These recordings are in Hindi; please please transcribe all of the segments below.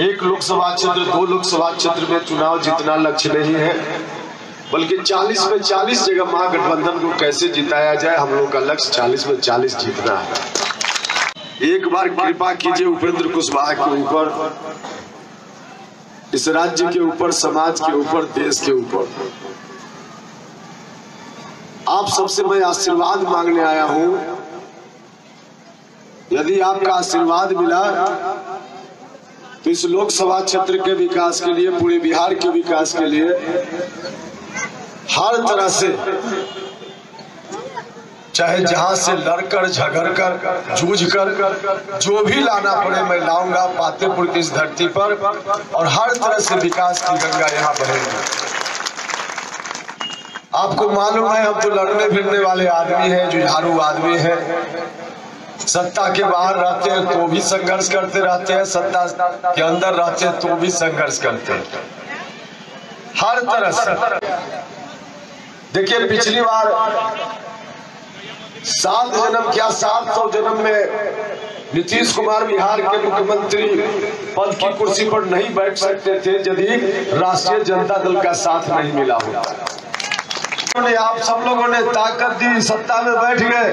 एक लोकसभा क्षेत्र, 2 लोकसभा क्षेत्र में चुनाव जीतना लक्ष्य नहीं है, बल्कि 40 में 40 जगह महागठबंधन को कैसे जिताया जाए, हम लोग का लक्ष्य 40 में 40 जीतना है। एक बार कृपा कीजिए उपेंद्र कुशवाहा के ऊपर, इस राज्य के ऊपर, समाज के ऊपर, देश के ऊपर। आप सबसे मैं आशीर्वाद मांगने आया हूं। यदि आपका आशीर्वाद मिला तो इस लोकसभा क्षेत्र के विकास के लिए, पूरे बिहार के विकास के लिए हर तरह से, चाहे जहां से लड़कर, झगड़कर, जूझकर, जो भी लाना पड़े मैं लाऊंगा पातेपुर की इस धरती पर, और हर तरह से विकास की गंगा यहाँ बहेगी। आपको मालूम है हम तो लड़ने फिरने वाले आदमी हैं, जुझारू आदमी हैं। सत्ता के बाहर रहते हैं तो भी संघर्ष करते रहते हैं, सत्ता के अंदर रहते हैं तो भी संघर्ष करते हैं, हर तरह से। देखिए पिछली बार 7 जन्म क्या 700 जन्म में नीतीश कुमार बिहार के मुख्यमंत्री पद की कुर्सी पर नहीं बैठ सकते थे यदि राष्ट्रीय जनता दल का साथ नहीं मिला होता। आप सब लोगों ने ताकत दी, सत्ता में बैठ गए,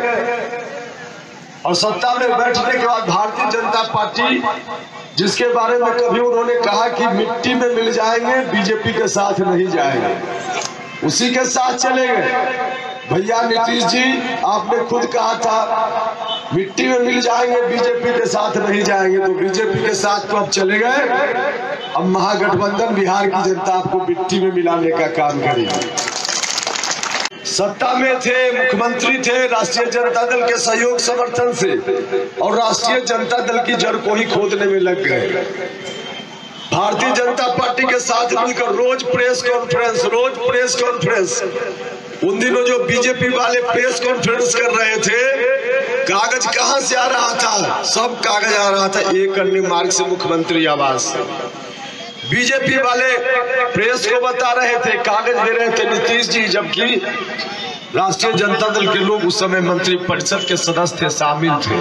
और सत्ता में बैठने के बाद भारतीय जनता पार्टी, जिसके बारे में कभी उन्होंने कहा कि मिट्टी में मिल जाएंगे, बीजेपी के साथ नहीं जाएंगे, उसी के साथ चले गए। भैया नीतीश जी, आपने खुद कहा था मिट्टी में मिल जाएंगे, बीजेपी के साथ नहीं जाएंगे, तो बीजेपी के साथ तो अब चले गए। अब महागठबंधन बिहार की जनता आपको मिट्टी में मिलाने का काम करेगी। सत्ता में थे, मुख्यमंत्री थे राष्ट्रीय जनता दल के सहयोग समर्थन से, और राष्ट्रीय जनता दल की जड़ को ही खोदने में लग गए। भारतीय जनता पार्टी के साथ मिलकर रोज प्रेस कॉन्फ्रेंस। उन दिनों जो बीजेपी वाले प्रेस कॉन्फ्रेंस कर रहे थे, कागज कहां से आ रहा था? सब कागज आ रहा था एक अन्य मार्ग से, मुख्यमंत्री आवास। बीजेपी वाले प्रेस को बता रहे थे, कागज दे रहे थे नीतीश जी, जबकि राष्ट्रीय जनता दल के लोग उस समय मंत्री परिषद के सदस्य थे, शामिल थे।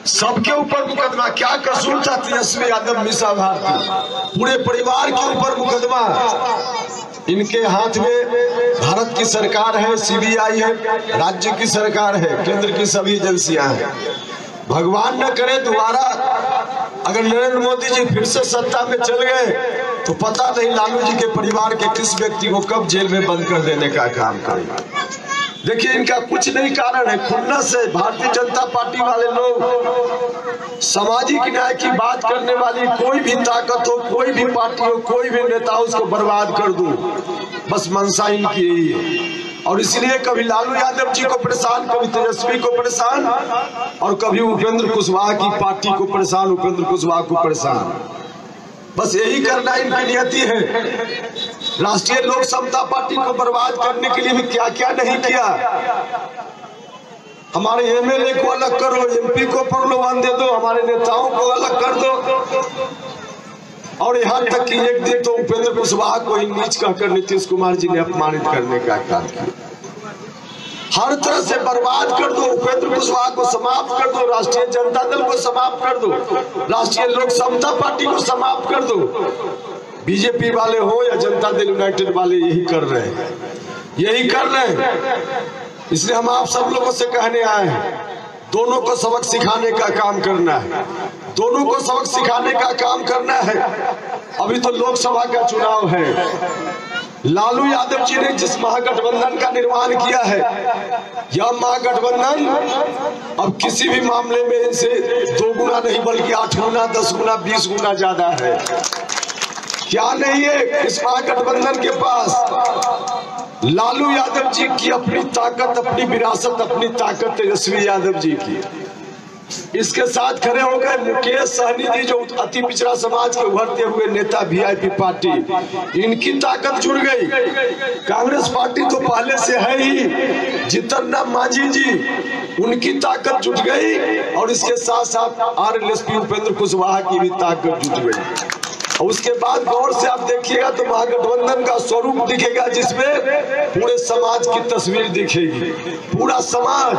सबके ऊपर मुकदमा, क्या कसूर था तेजस्वी यादव, मीसा भारती, पूरे परिवार के ऊपर मुकदमा। इनके हाथ में भारत की सरकार है, सीबीआई है, राज्य की सरकार है, केंद्र की सभी एजेंसियां हैं। भगवान न करे दोबारा अगर नरेंद्र मोदी जी फिर से सत्ता में चल गए तो पता नहीं लालू जी के परिवार के किस व्यक्ति को कब जेल में बंद कर देने का काम करेगा। देखिए इनका कुछ नहीं कारण है, खुन्नस से भारतीय जनता पार्टी वाले लोग सामाजिक न्याय की बात करने वाली कोई भी ताकत हो, कोई भी पार्टी हो, कोई भी नेता हो, उसको बर्बाद कर दो, बस मंशा इनकी यही है। और इसलिए कभी लालू यादव जी को परेशान, कभी तेजस्वी को परेशान, और कभी उपेंद्र कुशवाहा की पार्टी को परेशान, उपेंद्र कुशवाहा को परेशान। बस यही करना इनकी नियति है। राष्ट्रीय लोक समता पार्टी को बर्बाद करने के लिए भी क्या क्या नहीं किया। हमारे एमएलए को अलग करो, एमपी को प्रलोभन दे दो, हमारे नेताओं को अलग कर दो, और यहाँ तक कि एक दिन तो उपेंद्र कुशवाहा को ही नीच कहकर नीतीश कुमार जी ने अपमानित करने का काम किया। हर तरह से बर्बाद कर दो, उपेंद्र कुशवाहा को समाप्त कर दो, राष्ट्रीय जनता दल को समाप्त कर दो, राष्ट्रीय लोक समता पार्टी को समाप्त कर दो। बीजेपी वाले हो या जनता दल यूनाइटेड वाले यही कर रहे हैं। इसलिए हम आप सब लोगों से कहने आए हैं, दोनों को सबक सिखाने का काम करना है, दोनों को सबक सिखाने का काम करना है। अभी तो लोकसभा का चुनाव है। लालू यादव जी ने जिस महागठबंधन का निर्माण किया है, यह महागठबंधन अब किसी भी मामले में इनसे 2 गुना नहीं बल्कि 8 गुना, 10 गुना, 20 गुना ज्यादा है। क्या नहीं है इस महागठबंधन के पास? लालू यादव जी की अपनी ताकत, अपनी विरासत, अपनी ताकत तेजस्वी यादव जी की। इसके साथ खड़े हो गए मुकेश सहनी जी, जो अति पिछड़ा समाज के उभरते हुए नेता, वीआईपी पार्टी, इनकी ताकत जुड़ गई। कांग्रेस पार्टी तो पहले से है ही, जीतन राम मांझी जी, उनकी ताकत जुट गई, और इसके साथ साथ आरएलएसपी उपेंद्र कुशवाहा की भी ताकत जुट गई। और उसके बाद गौर से आप देखिएगा तो महागठबंधन का स्वरूप दिखेगा, जिसमें पूरे समाज की तस्वीर दिखेगी। पूरा समाज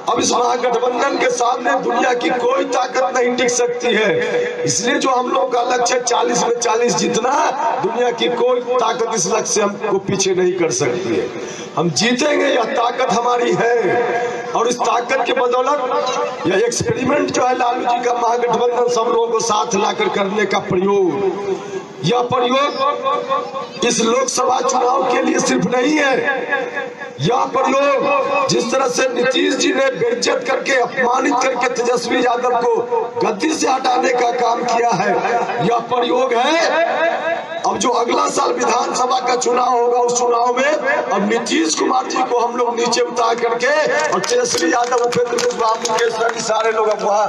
अब इस महागठबंधन के सामने दुनिया की कोई ताकत नहीं टिक सकती है। इसलिए जो हम लोग का लक्ष्य 40 में 40 जीतना, दुनिया की कोई ताकत इस लक्ष्य से हमको पीछे नहीं कर सकती है। हम जीतेंगे, यह ताकत हमारी है। और इस ताकत के बदौलत यह एक्सपेरिमेंट जो है लालू जी का महागठबंधन सब लोगों को साथ लाकर करने का प्रयोग, यह प्रयोग इस लोकसभा चुनाव के लिए सिर्फ नहीं है। यह प्रयोग जिस तरह से नीतीश जी ने बेइज्जत करके, अपमानित करके तेजस्वी यादव को गद्दी से हटाने का काम किया है, यह प्रयोग है। अब जो अगला साल विधानसभा का चुनाव होगा, उस चुनाव में अब नीतीश कुमार जी को हम लोग नीचे उतार करके और तेजस्वी यादव, उपेंद्र बाबू, सारे लोग वहाँ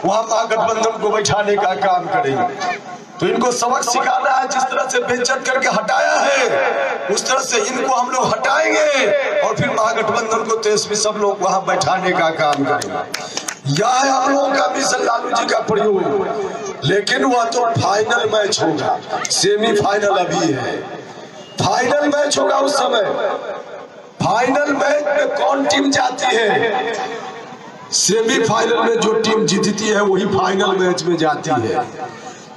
महागठबंधन को बैठाने का काम करेंगे। तो इनको सबक सिखाना है। जिस तरह से बेइज्जत करके हटाया है, उस तरह से इनको हम लोग हटाएंगे और फिर महागठबंधन को तेजस्वी सब लोग वहां बैठाने का काम करेंगे। यह है हम लोगों का मिशन, लालू जी का प्रयोग। लेकिन वह तो फाइनल मैच होगा, सेमीफाइनल अभी है, फाइनल मैच होगा। उस समय फाइनल मैच में कौन टीम जाती है, सेमीफाइनल में जो टीम जीतती है वही फाइनल मैच में जाती है।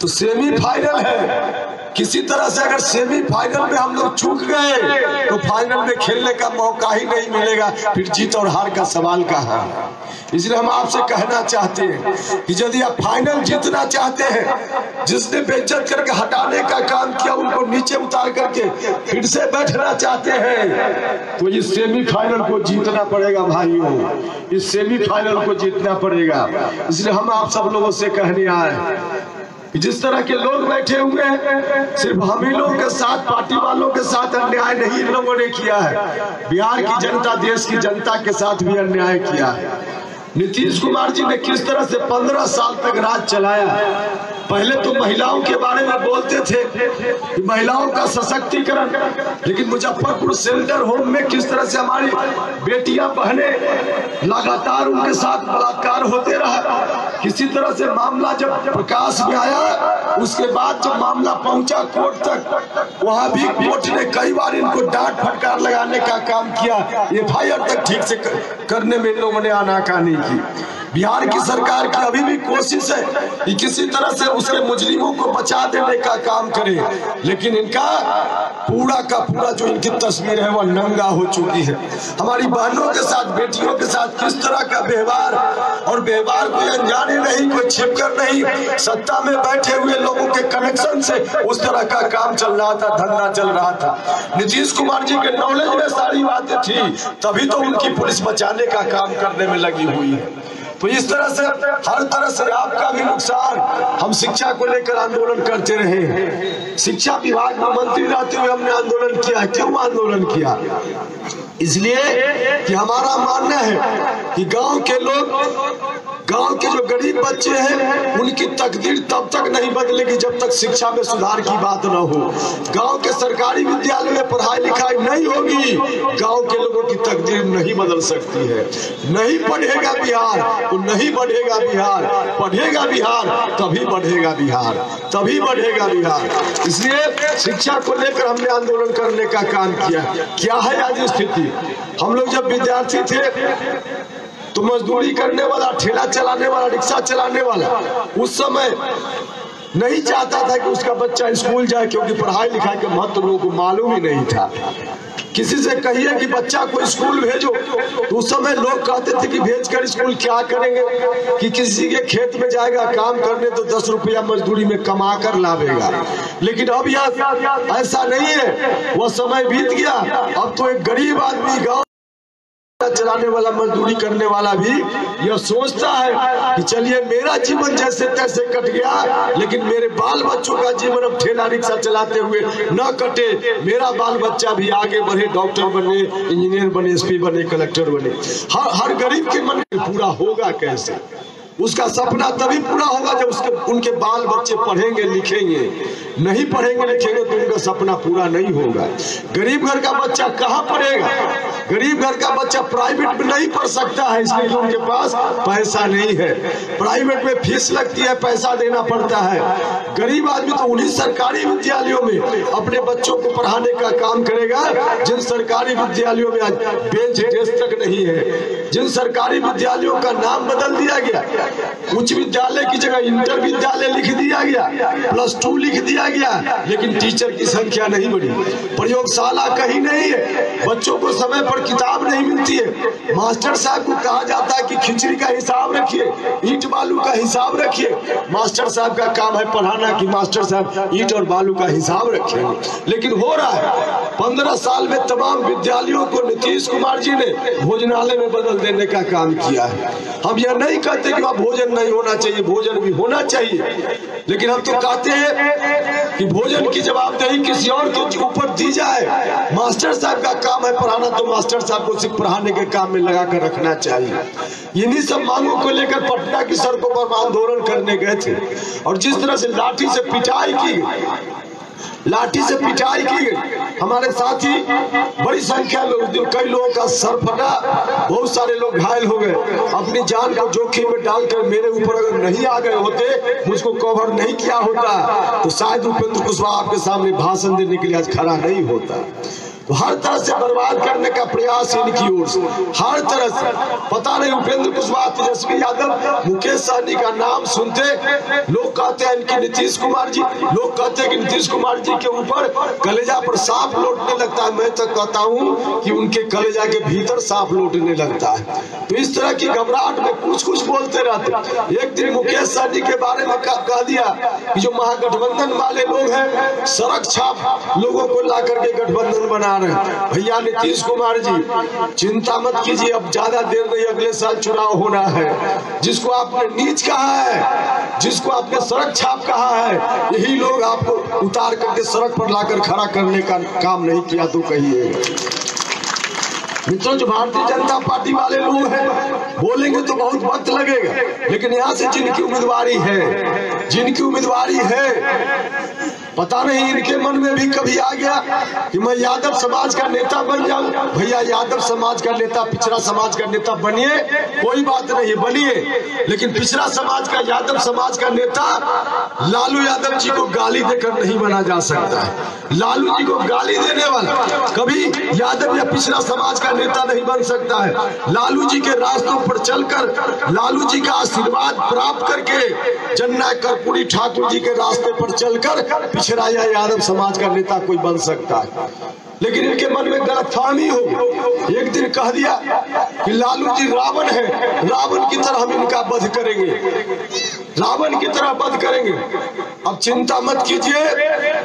तो सेमीफाइनल है, किसी तरह से अगर सेमीफाइनल में हम लोग चूक गए तो फाइनल में खेलने का मौका ही नहीं मिलेगा, फिर जीत और हार का सवाल कहाँ है। इसलिए हम आपसे कहना चाहते हैं कि यदि आप फाइनल जीतना चाहते हैं, जिसने बेइज्जत करके हटाने का काम किया उनको नीचे उतार करके फिर से बैठना चाहते हैं, तो इस सेमीफाइनल को जीतना पड़ेगा भाइयों, इस सेमीफाइनल को जीतना पड़ेगा। इसलिए हम आप सब लोगों से कहने आए, जिस तरह के लोग बैठे हुए हैं, सिर्फ हम ही लोगों के साथ, पार्टी वालों के साथ अन्याय नहीं इन लोगों ने किया है, बिहार की जनता, देश की जनता के साथ भी अन्याय किया है। नीतीश कुमार जी ने किस तरह से 15 साल तक राज चलाया। पहले तो महिलाओं के बारे में बोलते थे कि महिलाओं का सशक्तिकरण, लेकिन मुजफ्फरपुर सेंटर होम में किस तरह से हमारी बेटियां बहने लगातार उनके साथ बलात्कार होते रहा। किसी तरह से मामला जब प्रकाश में आया, उसके बाद जब मामला पहुंचा कोर्ट तक, वहां भी कोर्ट ने कई बार इनको डांट फटकार लगाने का काम किया, एफआईआर तक ठीक से करने में इन लोगों ने आनाकानी की। बिहार की सरकार की अभी भी कोशिश है कि किसी तरह से उसके मुजरिमों को बचा देने का काम करे, लेकिन इनका पूरा का पूरा जो इनकी तस्वीर है वह नंगा हो चुकी है। हमारी बहनों के साथ, बेटियों के साथ किस तरह का व्यवहार, और व्यवहार कोई अनजाने नहीं, कोई छिपकर नहीं, सत्ता में बैठे हुए लोगों के कनेक्शन से उस तरह का काम चल रहा था, धंधा चल रहा था। नीतीश कुमार जी के नॉलेज में सारी बातें थी, तभी तो उनकी पुलिस बचाने का काम करने में लगी हुई है। तो इस तरह से हर तरह से आपका भी नुकसान। हम शिक्षा को लेकर आंदोलन करते रहे, शिक्षा विभाग में मंत्री रहते हुए हमने आंदोलन किया। क्यों आंदोलन किया? इसलिए कि हमारा मानना है कि गांव के लोग, गांव के जो गरीब बच्चे हैं, उनकी तकदीर तब तक नहीं बदलेगी जब तक शिक्षा में सुधार की बात न हो। गांव के सरकारी विद्यालय में पढ़ाई लिखाई नहीं होगी, गांव के लोगों की तकदीर नहीं बदल सकती है। नहीं पढ़ेगा बिहार तो नहीं बढ़ेगा बिहार, पढ़ेगा बिहार तभी बढ़ेगा बिहार, तभी बढ़ेगा बिहार। इसलिए शिक्षा को लेकर हमने आंदोलन करने का काम किया। क्या है आज स्थिति? हम लोग जब विद्यार्थी थे तो मजदूरी करने वाला, ठेला चलाने वाला, रिक्शा चलाने वाला उस समय नहीं चाहता था कि उसका बच्चा स्कूल जाए, क्योंकि पढ़ाई लिखाई के महत्व लोगों को मालूम ही नहीं था। किसी से कहिए कि बच्चा को स्कूल भेजो तो उस समय लोग कहते थे कि भेजकर स्कूल क्या करेंगे, कि किसी के खेत में जाएगा काम करने तो 10 रुपया मजदूरी में कमा कर लावेगा। लेकिन अब यह ऐसा नहीं है, वह समय बीत गया। अब तो एक गरीब आदमी, गाँव चलाने वाला, मजदूरी करने वाला भी यह सोचता है कि चलिए मेरा जीवन जैसे तैसे कट गया, लेकिन मेरे बाल बच्चों का जीवन अब ठेला रिक्शा चलाते हुए न कटे, मेरा बाल बच्चा भी आगे बढ़े, डॉक्टर बने, इंजीनियर बने, एसपी बने, कलेक्टर बने। हर गरीब के मन में पूरा होगा कैसे? उसका सपना तभी पूरा होगा जब उनके बाल बच्चे पढ़ेंगे लिखेंगे। नहीं पढ़ेंगे लिखेंगे तो उनका सपना पूरा नहीं होगा। गरीब घर का बच्चा कहाँ पढ़ेगा? गरीब घर का बच्चा प्राइवेट में नहीं पढ़ सकता है, इसलिए उनके पास पैसा नहीं है। प्राइवेट में फीस लगती है, पैसा देना पड़ता है। गरीब आदमी तो उन्हीं सरकारी विद्यालयों में अपने बच्चों को पढ़ाने का काम करेगा जिन सरकारी विद्यालयों में आज बेंच डेस्क तक नहीं है। जिन सरकारी विद्यालयों का नाम बदल दिया गया, उच्च विद्यालय की जगह इंटर विद्यालय लिख दिया गया, +2 लिख दिया गया, लेकिन टीचर की संख्या नहीं बढ़ी। प्रयोगशाला कहीं नहीं है, बच्चों को समय पर किताब नहीं मिलती है। मास्टर साहब को कहा जाता है कि खिचड़ी का हिसाब रखिए, ईंट बालू का हिसाब रखिए। मास्टर साहब का काम है पढ़ाना कि मास्टर साहब ईंट और बालू का हिसाब रखेंगे, लेकिन हो रहा है। 15 साल में तमाम विद्यालयों को नीतीश कुमार जी ने भोजनालय में बदल देने का काम किया है। हम यह नहीं कहते कि वहाँ भोजन नहीं होना चाहिए, भोजन भी होना चाहिए, लेकिन हम तो कहते हैं कि भोजन की जवाबदेही किसी और के ऊपर दी जाए। मास्टर साहब का काम है पढ़ाना, तो मास्टर साहब को सिर्फ पढ़ाने के काम में लगा कर रखना चाहिए। इन्हीं सब मांगों को लेकर पटना की सड़कों पर आंदोलन करने गए थे, और जिस तरह से लाठी से पिटाई की गई, लाठी से पिटाई की गई, हमारे साथी बड़ी संख्या में उस दिन कई लोगों का सर फटा, बहुत सारे लोग घायल हो गए। अपनी जान को जोखिम में डालकर मेरे ऊपर अगर नहीं आ गए होते, मुझको कवर नहीं किया होता, तो शायद उपेंद्र कुशवाहा आपके सामने भाषण देने के लिए आज खड़ा नहीं होता। तो हर तरह से बर्बाद करने का प्रयास इनकी ओर से, हर तरह से। पता नहीं उपेंद्र कुशवाहा, तेजस्वी यादव, मुकेश सहनी का नाम सुनते लोग कहते हैं इनके नीतीश कुमार जी, लोग कहते हैं कि नीतीश कुमार जी के ऊपर कलेजा पर सांप लौटने लगता है। मैं तो कहता हूँ कि उनके कलेजा के भीतर सांप लौटने लगता है। तो इस तरह की घबराहट में कुछ कुछ बोलते रहते। एक दिन मुकेश सहनी के बारे में कह दिया कि जो महागठबंधन वाले लोग हैं, सड़क छाप लोगों को ला करके गठबंधन बना। भैया नीतीश कुमार जी, चिंता मत कीजिए, अब ज्यादा देर नहीं, अगले साल चुनाव होना है। जिसको आपने नीच कहा है, जिसको आपने सड़क छाप कहा है, यही लोग आपको उतार करके सड़क पर लाकर खड़ा करने का काम नहीं किया तो कहिए। मित्रों, जो भारतीय जनता पार्टी वाले लोग हैं, बोलेंगे तो बहुत वक्त लगेगा, लेकिन यहाँ से जिनकी उम्मीदवारी है, जिनकी उम्मीदवारी है, पता नहीं इनके मन में भी कभी आ गया कि मैं यादव समाज का नेता बन जाऊं। भैया, यादव समाज का नेता, पिछड़ा समाज का नेता बनिए, कोई बात नहीं, बनिए, लेकिन पिछड़ा समाज का, यादव समाज का नेता लालू यादव जी को गाली देकर नहीं बना जा सकता है। लालू जी को गाली देने वाला कभी यादव या पिछड़ा समाज का नेता नहीं बन सकता है। लालू जी के रास्तों पर चलकर, लालू जी का आशीर्वाद प्राप्त करके, जननायक कर्पूरी ठाकुर जी के रास्ते पर चलकर पिछड़ा या यादव समाज का नेता कोई बन सकता है। लेकिन इनके मन में गलतफहमी हो, एक दिन कह दिया कि लालू जी रावण है, रावण की तरह हम इनका वध करेंगे, रावण की तरह वध करेंगे। अब चिंता मत कीजिए,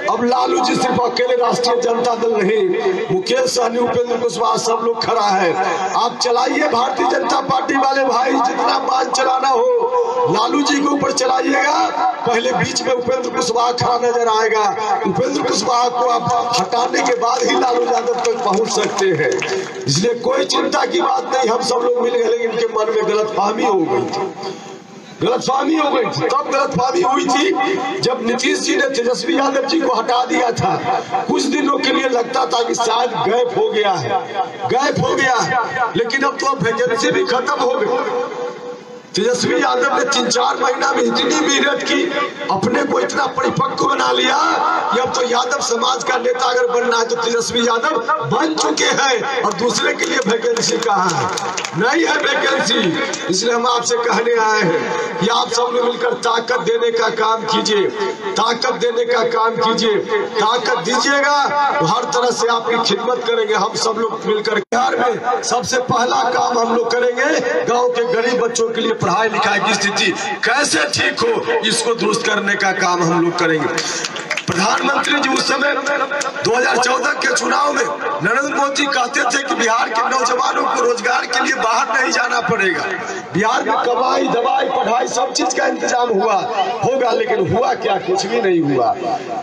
अब लालू जी सिर्फ अकेले राष्ट्रीय जनता दल नहीं, मुकेश सहनी, उपेंद्र कुशवाहा, सब लोग खड़ा है। आप चलाइए भारतीय जनता पार्टी वाले भाई, जितना बात चलाना हो लालू जी के ऊपर चलाइएगा। पहले बीच में उपेंद्र कुशवाहा खड़ा नजर आएगा, उपेंद्र कुशवाहा को आप हटाने के बाद ही लालू यादव तक पहुंच सकते हैं। इसलिए कोई चिंता की बात नहीं, हम सब लोग मिल गए, लेकिन इनके मन में गलतफहमी हो गई थी, गलतफहमी हो गई थी। तब गलतफहमी हुई थी जब नीतीश जी ने तेजस्वी यादव जी को हटा दिया था। कुछ दिनों के लिए लगता था कि शायद गैप हो गया है, गैप हो गया है, लेकिन अब तो वैकेंसी भी खत्म हो गई। तेजस्वी यादव ने 3-4 महीना में इतनी मेहनत की, अपने को इतना परिपक्व बना लिया कि अब तो यादव समाज का नेता अगर बनना है तो तेजस्वी यादव बन चुके हैं, और दूसरे के लिए वैकेंसी कहाँ है? नहीं है वैकेंसी। इसलिए हम आपसे कहने आए हैं कि आप सब लोग मिलकर ताकत देने का काम कीजिए, ताकत देने का काम कीजिए, ताकत दीजिएगा तो हर तरह से आपकी खिदमत करेंगे हम सब लोग मिलकर। बिहार में सबसे पहला काम हम लोग करेंगे, गाँव के गरीब बच्चों के लिए पढ़ाई लिखाई की स्थिति कैसे ठीक हो, इसको दुरुस्त करने का काम हम लोग करेंगे। प्रधानमंत्री जी उस समय 2014 के चुनाव में नरेंद्र मोदी कहते थे कि बिहार के नौजवानों को रोजगार के लिए बाहर नहीं जाना पड़ेगा, बिहार में कमाई, दवाई, पढ़ाई सब चीज का इंतजाम होगा, लेकिन हुआ क्या? कुछ भी नहीं हुआ।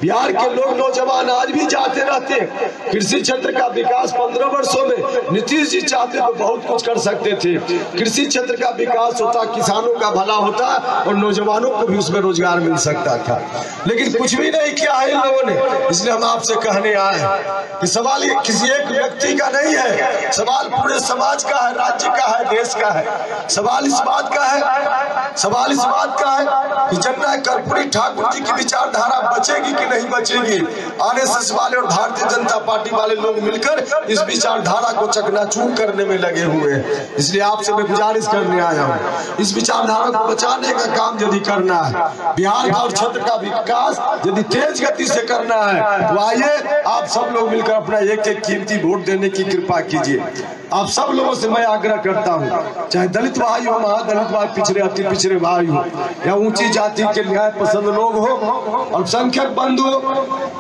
बिहार के लोग, नौजवान आज भी चाहते रहते हैं कृषि क्षेत्र का विकास। 15 वर्षों में नीतीश जी चाहते तो बहुत कुछ कर सकते थे, कृषि क्षेत्र का विकास होता, किसानों का भला होता और नौजवानों को भी उसमें रोजगार मिल सकता था, लेकिन कुछ भी नहीं किया है इन लोगों ने। इसलिए हम आपसे कहने आए हैं कि सवाल ये किसी एक व्यक्ति का नहीं है, सवाल पूरे समाज का है, राज्य का है, देश का है। सवाल इस बात का है, सवाल इस बात का है कि जननायक कर्पूरी ठाकुर जी की विचारधारा बचेगी कि नहीं बचेगी। आरएसएस वाले और भारतीय जनता पार्टी वाले लोग मिलकर इस विचारधारा को चकनाचूर करने में लगे हुए हैं। इसलिए आपसे मैं गुजारिश करने आया हूँ, इस विचारधारा को बचाने का काम यदि करना है, बिहार का और क्षेत्र का विकास यदि तेज गति से करना है, तो आइए आप सब लोग मिलकर अपना एक एक कीमती वोट देने की कृपा कीजिए। आप सब लोगों से मैं आग्रह करता हूँ, चाहे दलित भाई हो, महादलित भाई, पिछड़े अति पिछड़े भाई हो, या ऊंची जाति के न्याय पसंद लोग हो, अल्पसंख्यक बंधु हो,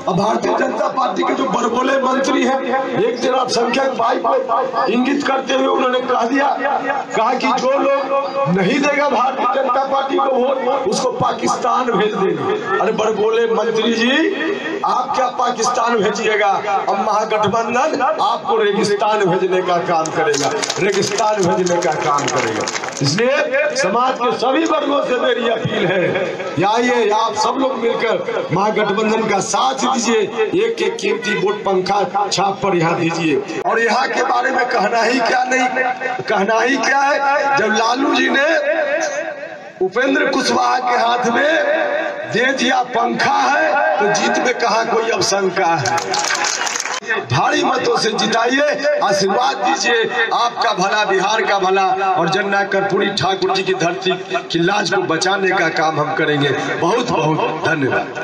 अब भारतीय जनता पार्टी के जो बड़बोले मंत्री हैं, एक दिन अल्पसंख्यक भाई को इंगित करते हुए उन्होंने कहा कि जो लोग नहीं देगा भारतीय जनता पार्टी को वोट, उसको पाकिस्तान भेज देंगे। अरे बड़बोले मंत्री जी, आप क्या पाकिस्तान भेजिएगा? अब महागठबंधन आपको रेगिस्तान भेजने का काम करेगा, रेगिस्तान भेजने का काम करेगा। इसलिए समाज के सभी वर्गों से मेरी अपील है, आइए आप सब लोग मिलकर महागठबंधन का साथ दीजिए, एक एक कीमती वोट पंखा छाप पर यहाँ दीजिए। और यहाँ के बारे में कहना ही क्या नहीं, कहना ही क्या है, जब लालू जी ने उपेंद्र कुशवाहा के हाथ में दे दिया पंखा है, तो जीत में कहा कोई अब शंका है। भारी मतों से जिताइए, आशीर्वाद दीजिए, आपका भला, बिहार का भला, और जननायक कर्पूरी ठाकुर जी की धरती की लाज को बचाने का काम हम करेंगे। बहुत बहुत धन्यवाद।